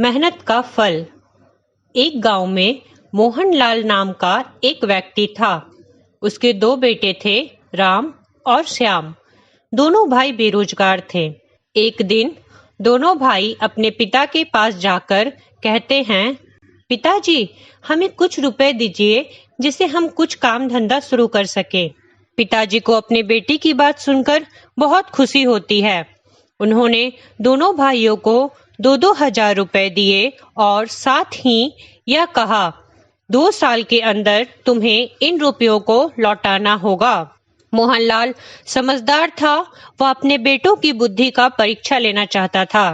मेहनत का फल। एक गांव में मोहनलाल नाम का एक व्यक्ति था। उसके दो बेटे थे, राम और श्याम। दोनों भाई बेरोजगार थे। एक दिन दोनों भाई अपने पिता के पास जाकर कहते हैं, पिताजी, हमें कुछ रुपए दीजिए जिससे हम कुछ काम धंधा शुरू कर सके। पिताजी को अपने बेटी की बात सुनकर बहुत खुशी होती है। उन्होंने दोनों भाइयों को 2-2 हजार रुपए दिए और साथ ही यह कहा, 2 साल के अंदर तुम्हें इन रुपयों को लौटाना होगा। मोहनलाल समझदार था। वह अपने बेटों की बुद्धि का परीक्षा लेना चाहता था।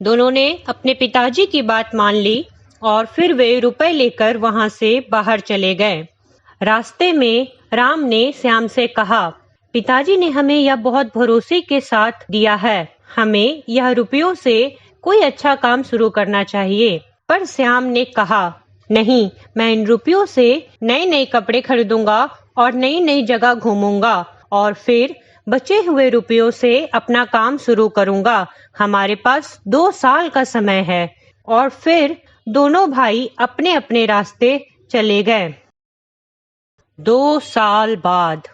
दोनों ने अपने पिताजी की बात मान ली और फिर वे रुपए लेकर वहां से बाहर चले गए। रास्ते में राम ने श्याम से कहा, पिताजी ने हमें यह बहुत भरोसे के साथ दिया है। हमें यह रुपयों से कोई अच्छा काम शुरू करना चाहिए। पर श्याम ने कहा, नहीं, मैं इन रुपयों से नए नए कपड़े खरीदूंगा और नई नई जगह घूमूंगा और फिर बचे हुए रुपयों से अपना काम शुरू करूंगा। हमारे पास 2 साल का समय है। और फिर दोनों भाई अपने अपने रास्ते चले गए। 2 साल बाद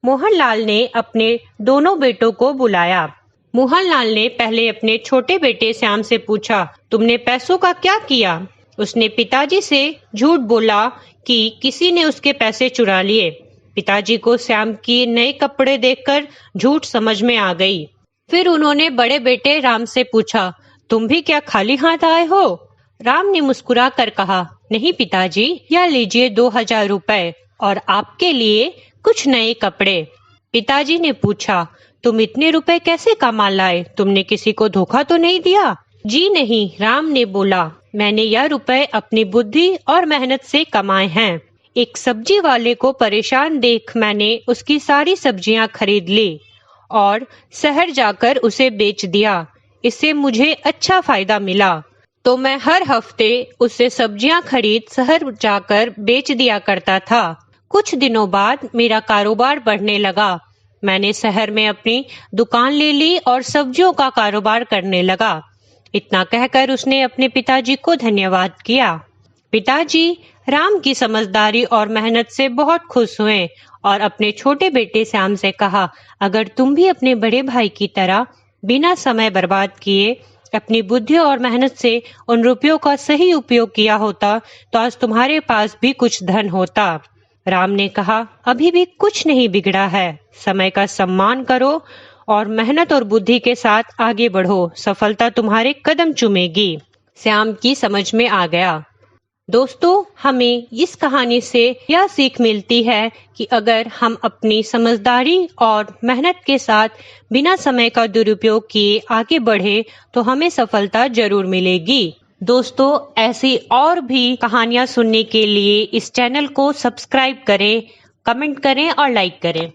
मोहनलाल ने अपने दोनों बेटों को बुलाया। मोहनलाल ने पहले अपने छोटे बेटे श्याम से पूछा, तुमने पैसों का क्या किया? उसने पिताजी से झूठ बोला कि किसी ने उसके पैसे चुरा लिए। पिताजी को श्याम की नए कपड़े देखकर झूठ समझ में आ गई। फिर उन्होंने बड़े बेटे राम से पूछा, तुम भी क्या खाली हाथ आए हो? राम ने मुस्कुरा कर कहा, नहीं पिताजी, यह लीजिए 2000 रुपए और आपके लिए कुछ नए कपड़े। पिताजी ने पूछा, तुम इतने रुपए कैसे कमा लाए? तुमने किसी को धोखा तो नहीं दिया? जी नहीं, राम ने बोला, मैंने यह रुपए अपनी बुद्धि और मेहनत से कमाए हैं। एक सब्जी वाले को परेशान देख मैंने उसकी सारी सब्जियां खरीद ली और शहर जाकर उसे बेच दिया। इससे मुझे अच्छा फायदा मिला, तो मैं हर हफ्ते उससे सब्जियां खरीद शहर जाकर बेच दिया करता था। कुछ दिनों बाद मेरा कारोबार बढ़ने लगा। मैंने शहर में अपनी दुकान ले ली और सब्जियों का कारोबार करने लगा। इतना कहकर उसने अपने पिताजी को धन्यवाद किया। पिताजी राम की समझदारी और मेहनत से बहुत खुश हुए और अपने छोटे बेटे श्याम से कहा, अगर तुम भी अपने बड़े भाई की तरह बिना समय बर्बाद किए अपनी बुद्धि और मेहनत से उन रुपयों का सही उपयोग किया होता तो आज तुम्हारे पास भी कुछ धन होता। राम ने कहा, अभी भी कुछ नहीं बिगड़ा है। समय का सम्मान करो और मेहनत और बुद्धि के साथ आगे बढ़ो। सफलता तुम्हारे कदम चूमेगी। श्याम की समझ में आ गया। दोस्तों, हमें इस कहानी से यह सीख मिलती है कि अगर हम अपनी समझदारी और मेहनत के साथ बिना समय का दुरुपयोग किए आगे बढ़े तो हमें सफलता जरूर मिलेगी। दोस्तों, ऐसी और भी कहानियां सुनने के लिए इस चैनल को सब्सक्राइब करें, कमेंट करें और लाइक करें।